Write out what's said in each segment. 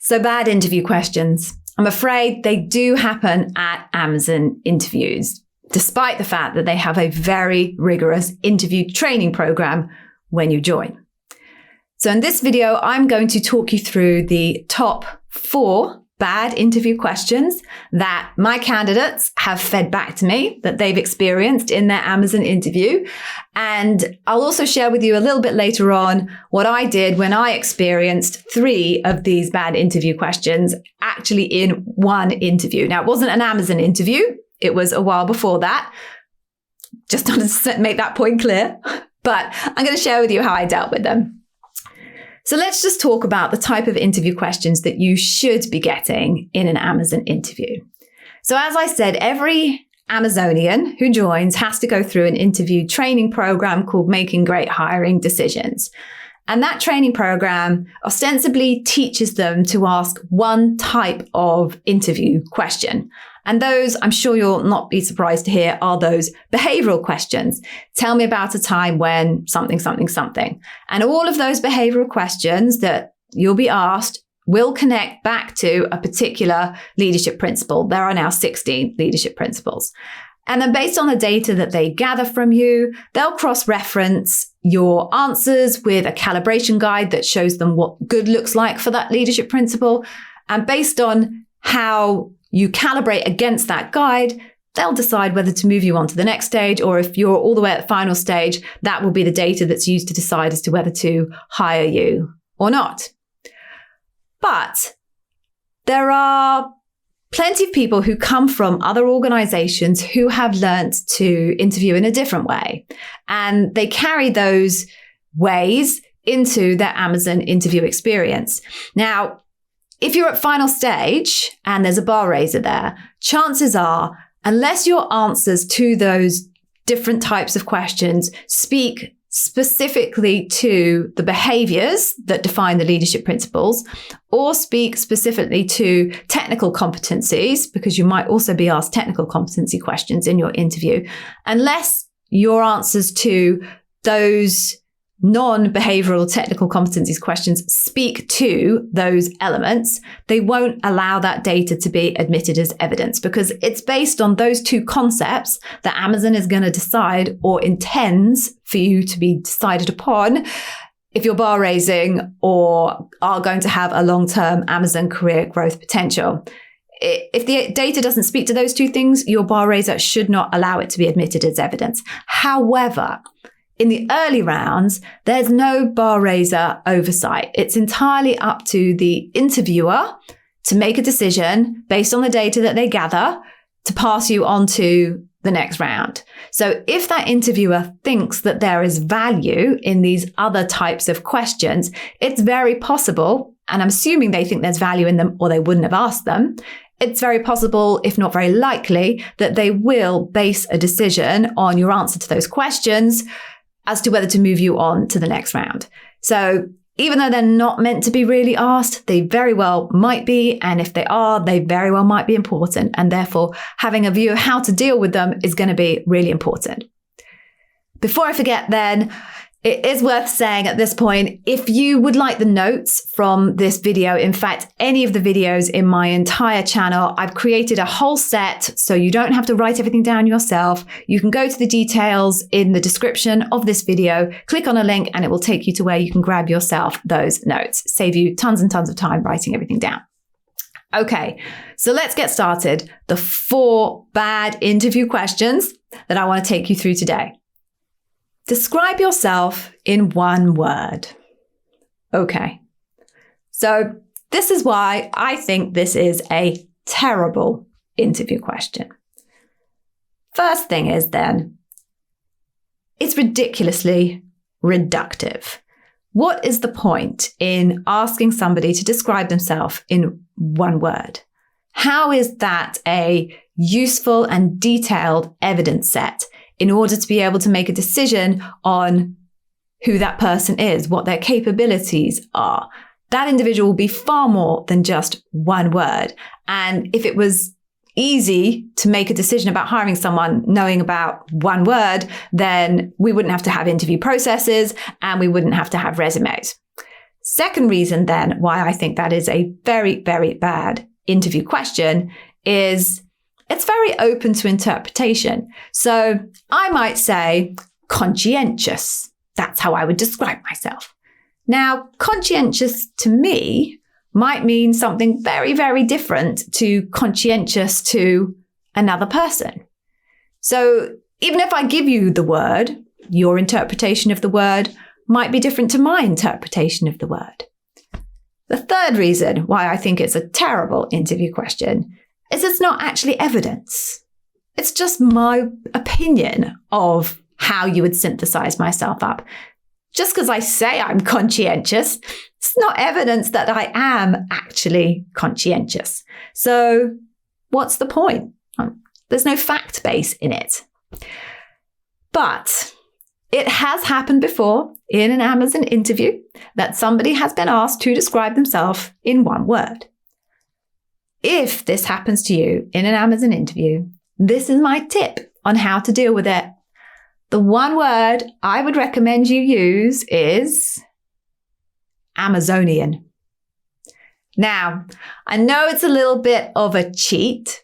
So bad interview questions. I'm afraid they do happen at Amazon interviews, despite the fact that they have a very rigorous interview training program when you join. So in this video, I'm going to talk you through the top 4 bad interview questions that my candidates have fed back to me that they've experienced in their Amazon interview. And I'll also share with you a little bit later on what I did when I experienced 3 of these bad interview questions actually in one interview. Now, it wasn't an Amazon interview. It was a while before that. Just to make that point clear. But I'm going to share with you how I dealt with them. So let's just talk about the type of interview questions that you should be getting in an Amazon interview. So as I said, every Amazonian who joins has to go through an interview training program called Making Great Hiring Decisions. And that training program ostensibly teaches them to ask one type of interview question. And those, I'm sure you'll not be surprised to hear, are those behavioral questions. Tell me about a time when something, something, something. And all of those behavioral questions that you'll be asked will connect back to a particular leadership principle. There are now 16 leadership principles. And then based on the data that they gather from you, they'll cross-reference your answers with a calibration guide that shows them what good looks like for that leadership principle. And based on how you calibrate against that guide, they'll decide whether to move you on to the next stage, or if you're all the way at the final stage, that will be the data that's used to decide as to whether to hire you or not. But there are plenty of people who come from other organizations who have learned to interview in a different way. And they carry those ways into their Amazon interview experience. Now, if you're at final stage and there's a bar raiser there, chances are, unless your answers to those different types of questions speak specifically to the behaviors that define the leadership principles, or speak specifically to technical competencies, because you might also be asked technical competency questions in your interview, unless your answers to those non-behavioral technical competencies questions speak to those elements, they won't allow that data to be admitted as evidence, because it's based on those 2 concepts that Amazon is going to decide or intends for you to be decided upon if you're bar raising or are going to have a long-term Amazon career growth potential. If the data doesn't speak to those 2 things, your bar raiser should not allow it to be admitted as evidence. However, in the early rounds, there's no bar raiser oversight. It's entirely up to the interviewer to make a decision based on the data that they gather to pass you on to the next round. So if that interviewer thinks that there is value in these other types of questions, it's very possible, and I'm assuming they think there's value in them or they wouldn't have asked them, it's very possible, if not very likely, that they will base a decision on your answer to those questions as to whether to move you on to the next round. So even though they're not meant to be really asked, they very well might be. And if they are, they very well might be important. And therefore, having a view of how to deal with them is going to be really important. Before I forget then, it is worth saying at this point, if you would like the notes from this video, in fact, any of the videos in my entire channel, I've created a whole set so you don't have to write everything down yourself. You can go to the details in the description of this video, click on a link, and it will take you to where you can grab yourself those notes. Save you tons and tons of time writing everything down. Okay, so let's get started. The 4 bad interview questions that I want to take you through today. Describe yourself in 1 word. Okay. So this is why I think this is a terrible interview question. First thing is then, it's ridiculously reductive. What is the point in asking somebody to describe themselves in 1 word? How is that a useful and detailed evidence set in order to be able to make a decision on who that person is, what their capabilities are? That individual will be far more than just 1 word. And if it was easy to make a decision about hiring someone knowing about 1 word, then we wouldn't have to have interview processes and we wouldn't have to have resumes. Second reason then why I think that is a very, very bad interview question is it's very open to interpretation. So I might say conscientious. That's how I would describe myself. Now, conscientious to me might mean something very, very different to conscientious to another person. So even if I give you the word, your interpretation of the word might be different to my interpretation of the word. The third reason why I think it's a terrible interview question is it's not actually evidence. It's just my opinion of how you would synthesize myself up. Just because I say I'm conscientious, it's not evidence that I am actually conscientious. So what's the point? There's no fact base in it. But it has happened before in an Amazon interview that somebody has been asked to describe themselves in one word. If this happens to you in an Amazon interview, this is my tip on how to deal with it. The one word I would recommend you use is Amazonian. Now, I know it's a little bit of a cheat,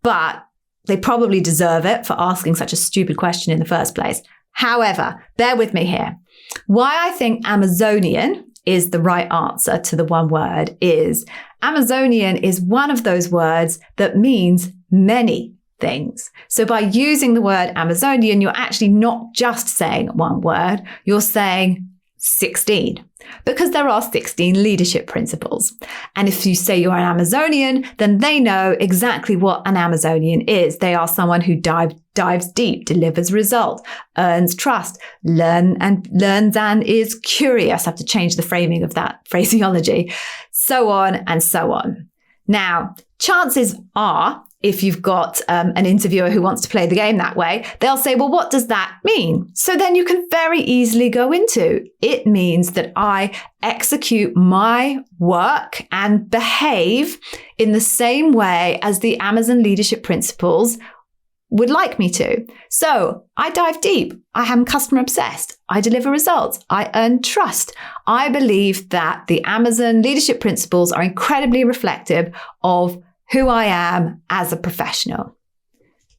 but they probably deserve it for asking such a stupid question in the first place. However, bear with me here. Why I think Amazonian is the right answer to the one word is Amazonian is one of those words that means many things. So by using the word Amazonian, you're actually not just saying one word, you're saying 16, because there are 16 leadership principles. And if you say you're an Amazonian, then they know exactly what an Amazonian is. They are someone who dives deep, delivers results, earns trust, learns and is curious. I have to change the framing of that phraseology, so on and so on. Now, chances are, if you've got an interviewer who wants to play the game that way, they'll say, well, what does that mean? So then you can very easily go into, it means that I execute my work and behave in the same way as the Amazon leadership principles would like me to. So I dive deep. I am customer obsessed. I deliver results. I earn trust. I believe that the Amazon leadership principles are incredibly reflective of who I am as a professional.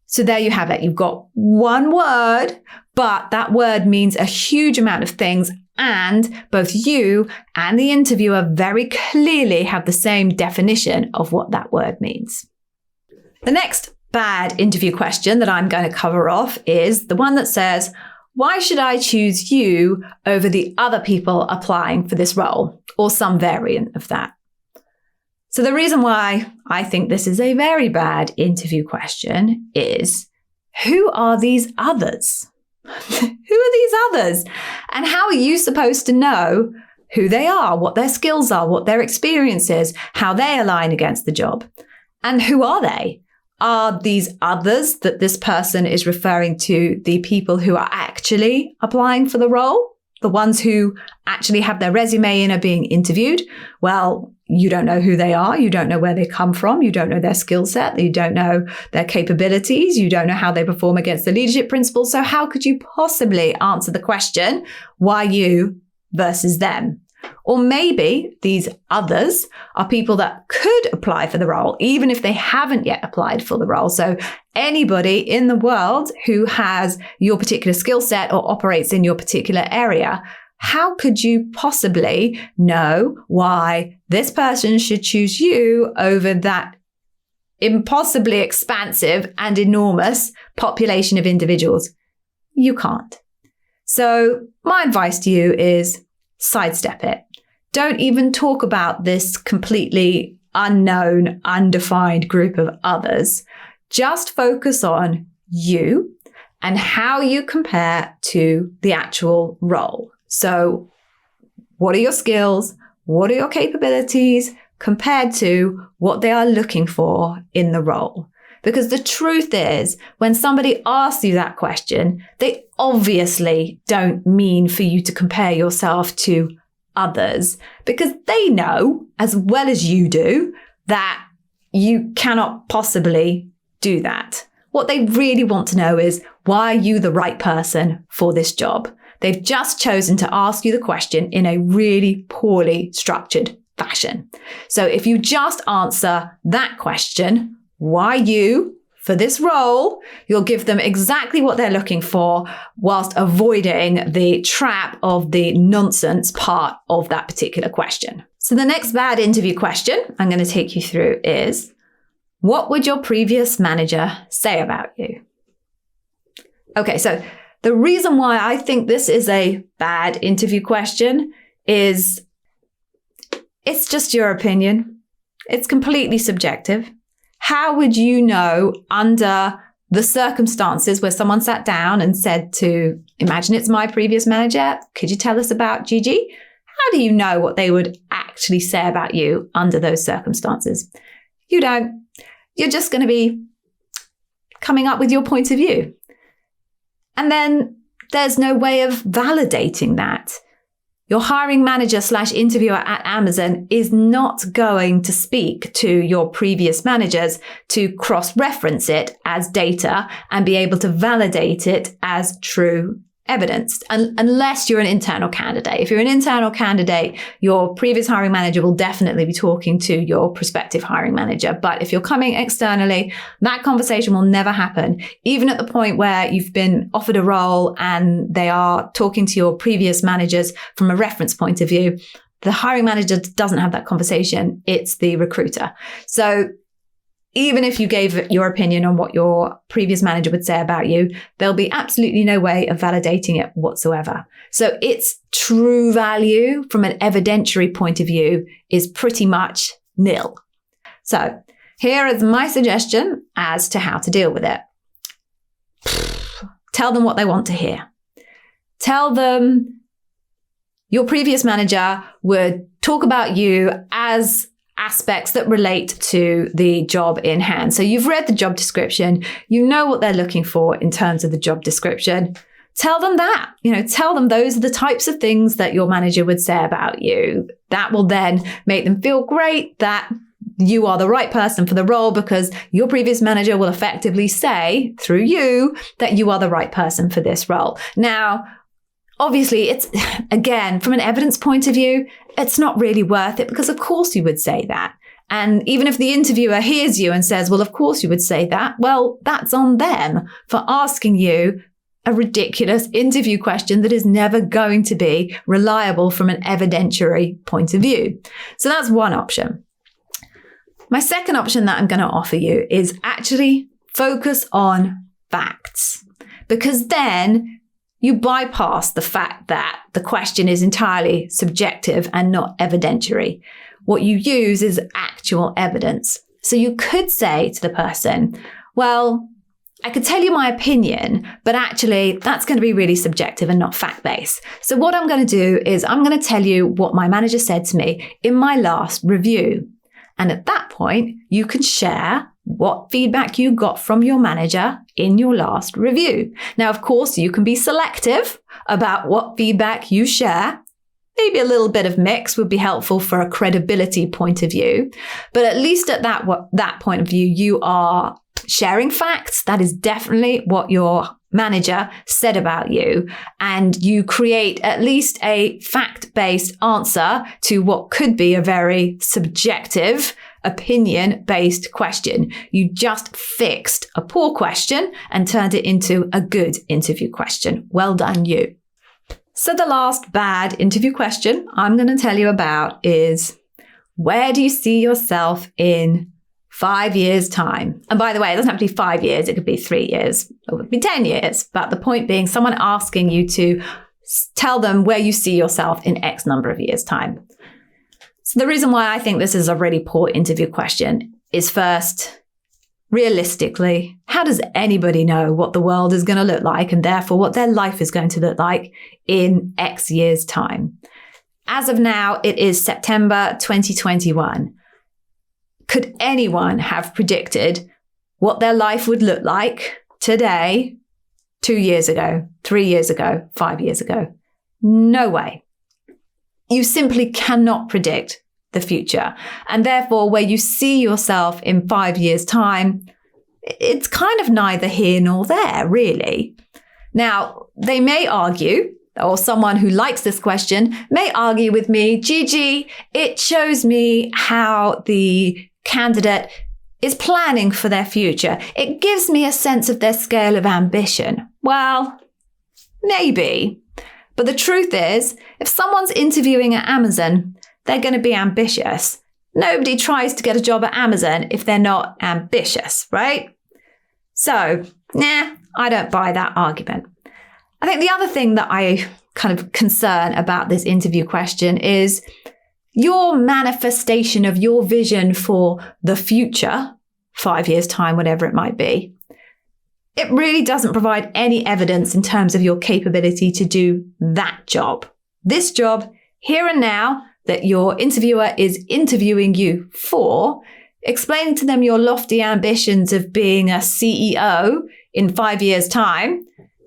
So there you have it. You've got one word, but that word means a huge amount of things. And both you and the interviewer very clearly have the same definition of what that word means. The next bad interview question that I'm going to cover off is the one that says, why should I choose you over the other people applying for this role? Or some variant of that. So the reason why I think this is a very bad interview question is, who are these others? Who are these others? And how are you supposed to know who they are, what their skills are, what their experience is, how they align against the job? And who are they? Are these others that this person is referring to the people who are actually applying for the role? The ones who actually have their resume in are being interviewed? Well, you don't know who they are. You don't know where they come from. You don't know their skill set. You don't know their capabilities. You don't know how they perform against the leadership principles. So how could you possibly answer the question, why you versus them? Or maybe these others are people that could apply for the role, even if they haven't yet applied for the role. So anybody in the world who has your particular skill set or operates in your particular area, how could you possibly know why this person should choose you over that impossibly expansive and enormous population of individuals? You can't. So my advice to you is sidestep it. Don't even talk about this completely unknown, undefined group of others. Just focus on you and how you compare to the actual role. So what are your skills? What are your capabilities compared to what they are looking for in the role? Because the truth is, when somebody asks you that question, they obviously don't mean for you to compare yourself to others, because they know as well as you do that you cannot possibly do that. What they really want to know is, why are you the right person for this job? They've just chosen to ask you the question in a really poorly structured fashion. So if you just answer that question, why you for this role, you'll give them exactly what they're looking for whilst avoiding the trap of the nonsense part of that particular question. So the next bad interview question I'm going to take you through is, what would your previous manager say about you? Okay, so the reason why I think this is a bad interview question is it's just your opinion. It's completely subjective. How would you know under the circumstances where someone sat down and said to, imagine it's my previous manager, could you tell us about Gigi? How do you know what they would actually say about you under those circumstances? You don't. You're just going to be coming up with your point of view. And then there's no way of validating that. Your hiring manager / interviewer at Amazon is not going to speak to your previous managers to cross-reference it as data and be able to validate it as true evidence, unless you're an internal candidate. If you're an internal candidate, your previous hiring manager will definitely be talking to your prospective hiring manager. But if you're coming externally, that conversation will never happen. Even at the point where you've been offered a role and they are talking to your previous managers from a reference point of view, the hiring manager doesn't have that conversation. It's the recruiter. So even if you gave your opinion on what your previous manager would say about you, there'll be absolutely no way of validating it whatsoever. So its true value from an evidentiary point of view is pretty much nil. So here is my suggestion as to how to deal with it. Tell them what they want to hear. Tell them your previous manager would talk about you as aspects that relate to the job in hand. So you've read the job description, you know what they're looking for in terms of the job description. Tell them that, tell them those are the types of things that your manager would say about you. That will then make them feel great that you are the right person for the role, because your previous manager will effectively say through you that you are the right person for this role. Now, obviously, it's, again, from an evidence point of view, it's not really worth it, because of course you would say that. And even if the interviewer hears you and says, well, of course you would say that, well, that's on them for asking you a ridiculous interview question that is never going to be reliable from an evidentiary point of view. So that's one option. My second option that I'm going to offer you is actually focus on facts, because then you bypass the fact that the question is entirely subjective and not evidentiary. What you use is actual evidence. So you could say to the person, well, I could tell you my opinion, but actually that's going to be really subjective and not fact-based. So what I'm going to do is I'm going to tell you what my manager said to me in my last review. And at that point, you can share what feedback you got from your manager in your last review. Now, of course, you can be selective about what feedback you share. Maybe a little bit of mix would be helpful for a credibility point of view. But at least at that point of view, you are sharing facts. That is definitely what your manager said about you. And you create at least a fact-based answer to what could be a very subjective opinion-based question. You just fixed a poor question and turned it into a good interview question. Well done, you. So the last bad interview question I'm going to tell you about is, where do you see yourself in 5 years' time? And by the way, it doesn't have to be 5 years. It could be 3 years. It could be 10 years. But the point being, someone asking you to tell them where you see yourself in X number of years' time. So the reason why I think this is a really poor interview question is, first, realistically, how does anybody know what the world is going to look like and therefore what their life is going to look like in X years' time? As of now, it is September 2021. Could anyone have predicted what their life would look like today, 2 years ago, 3 years ago, 5 years ago? No way. You simply cannot predict the future. And therefore, where you see yourself in 5 years' time, it's kind of neither here nor there, really. Now, they may argue or someone who likes this question may argue with me, Gigi, it shows me how the candidate is planning for their future. It gives me a sense of their scale of ambition. Well, maybe. But the truth is, if someone's interviewing at Amazon, they're going to be ambitious. Nobody tries to get a job at Amazon if they're not ambitious, right? So, I don't buy that argument. I think the other thing that I kind of concern about this interview question is your manifestation of your vision for the future, 5 years' time, whatever it might be. It really doesn't provide any evidence in terms of your capability to do that job. This job, here and now, that your interviewer is interviewing you for, explaining to them your lofty ambitions of being a CEO in 5 years' time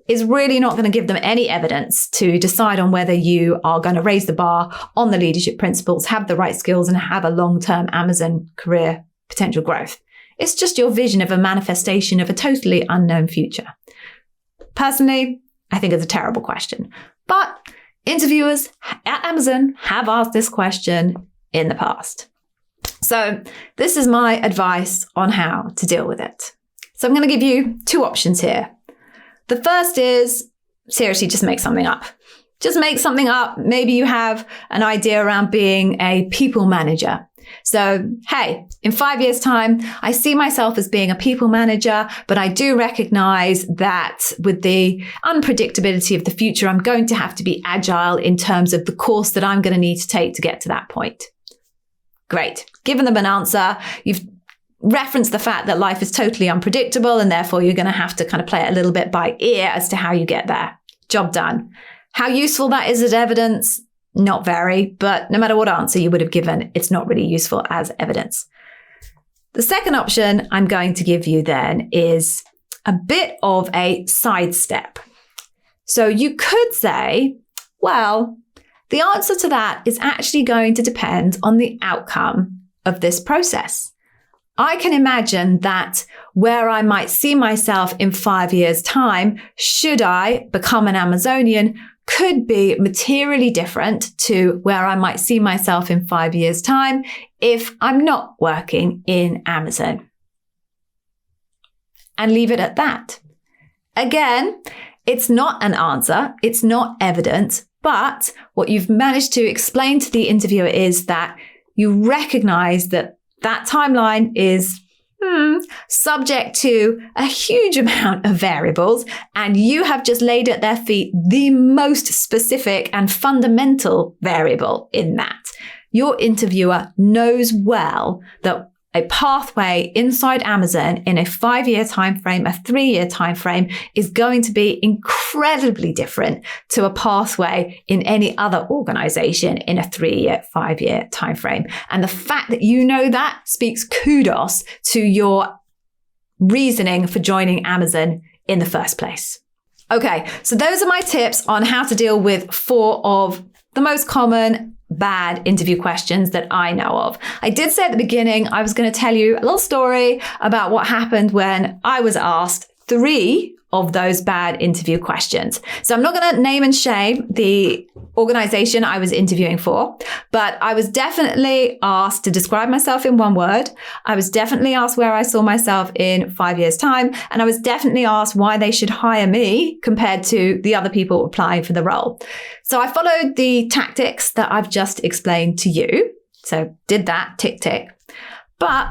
is really not going to give them any evidence to decide on whether you are going to raise the bar on the leadership principles, have the right skills, and have a long-term Amazon career potential growth. It's just your vision of a manifestation of a totally unknown future. Personally, I think it's a terrible question. But interviewers at Amazon have asked this question in the past. So this is my advice on how to deal with it. So I'm going to give you two options here. The first is, seriously, just make something up. Just make something up. Maybe you have an idea around being a people manager. So, hey, in 5 years' time, I see myself as being a people manager, but I do recognize that with the unpredictability of the future, I'm going to have to be agile in terms of the course that I'm going to need to take to get to that point. Great. Given them an answer, you've referenced the fact that life is totally unpredictable, and therefore you're going to have to kind of play it a little bit by ear as to how you get there. Job done. How useful that is as evidence? Not very, but no matter what answer you would have given, it's not really useful as evidence. The second option I'm going to give you then is a bit of a sidestep. So you could say, well, the answer to that is actually going to depend on the outcome of this process. I can imagine that where I might see myself in 5 years' time, should I become an Amazonian, could be materially different to where I might see myself in 5 years' time if I'm not working in Amazon. And leave it at that. Again, it's not an answer, it's not evidence, but what you've managed to explain to the interviewer is that you recognize that that timeline is subject to a huge amount of variables, and you have just laid at their feet the most specific and fundamental variable in that. Your interviewer knows well that a pathway inside Amazon in a 5-year time frame, a 3-year time frame, is going to be incredibly different to a pathway in any other organization in a 3-year, 5-year time frame. And the fact that you know that speaks kudos to your reasoning for joining Amazon in the first place. Okay, so those are my tips on how to deal with 4 of the most common bad interview questions that I know of. I did say at the beginning, I was going to tell you a little story about what happened when I was asked 3 of those bad interview questions. So I'm not going to name and shame the organization I was interviewing for, but I was definitely asked to describe myself in 1 word. I was definitely asked where I saw myself in 5 years' time. And I was definitely asked why they should hire me compared to the other people applying for the role. So I followed the tactics that I've just explained to you. So did that, tick, tick. But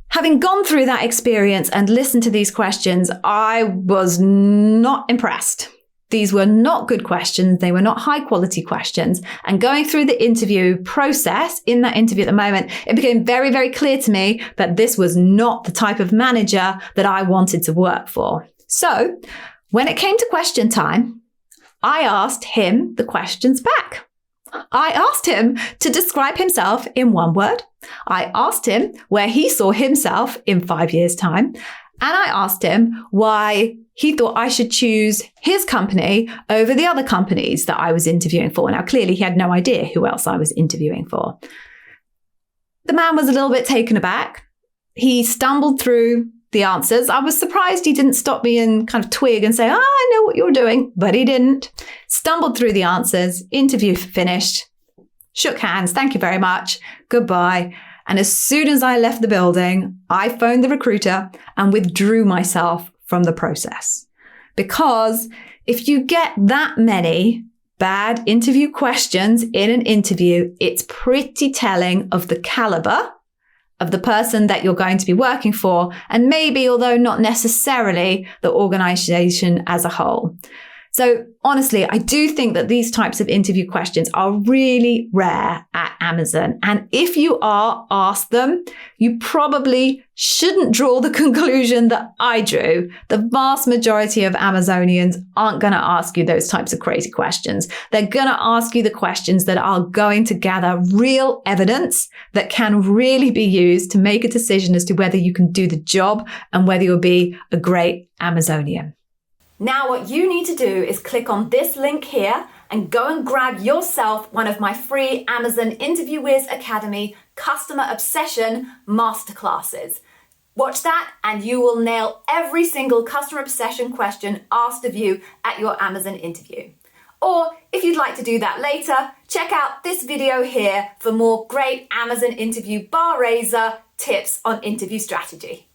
having gone through that experience and listened to these questions, I was not impressed. These were not good questions. They were not high quality questions. And going through the interview process, in that interview at the moment, it became very, very clear to me that this was not the type of manager that I wanted to work for. So when it came to question time, I asked him the questions back. I asked him to describe himself in 1 word. I asked him where he saw himself in 5 years' time. And I asked him why he thought I should choose his company over the other companies that I was interviewing for. Now, clearly, he had no idea who else I was interviewing for. The man was a little bit taken aback. He stumbled through the answers. I was surprised he didn't stop me and kind of twig and say, oh, I know what you're doing, but he didn't. Stumbled through the answers, interview finished, shook hands, thank you very much, goodbye. And as soon as I left the building, I phoned the recruiter and withdrew myself from the process. Because if you get that many bad interview questions in an interview, it's pretty telling of the caliber of the person that you're going to be working for, and maybe, although not necessarily, the organization as a whole. So honestly, I do think that these types of interview questions are really rare at Amazon. And if you are asked them, you probably shouldn't draw the conclusion that I drew. The vast majority of Amazonians aren't going to ask you those types of crazy questions. They're going to ask you the questions that are going to gather real evidence that can really be used to make a decision as to whether you can do the job and whether you'll be a great Amazonian. Now what you need to do is click on this link here and go and grab yourself one of my free Amazon Interview Wiz Academy Customer Obsession Masterclasses. Watch that and you will nail every single customer obsession question asked of you at your Amazon interview. Or if you'd like to do that later, check out this video here for more great Amazon interview bar raiser tips on interview strategy.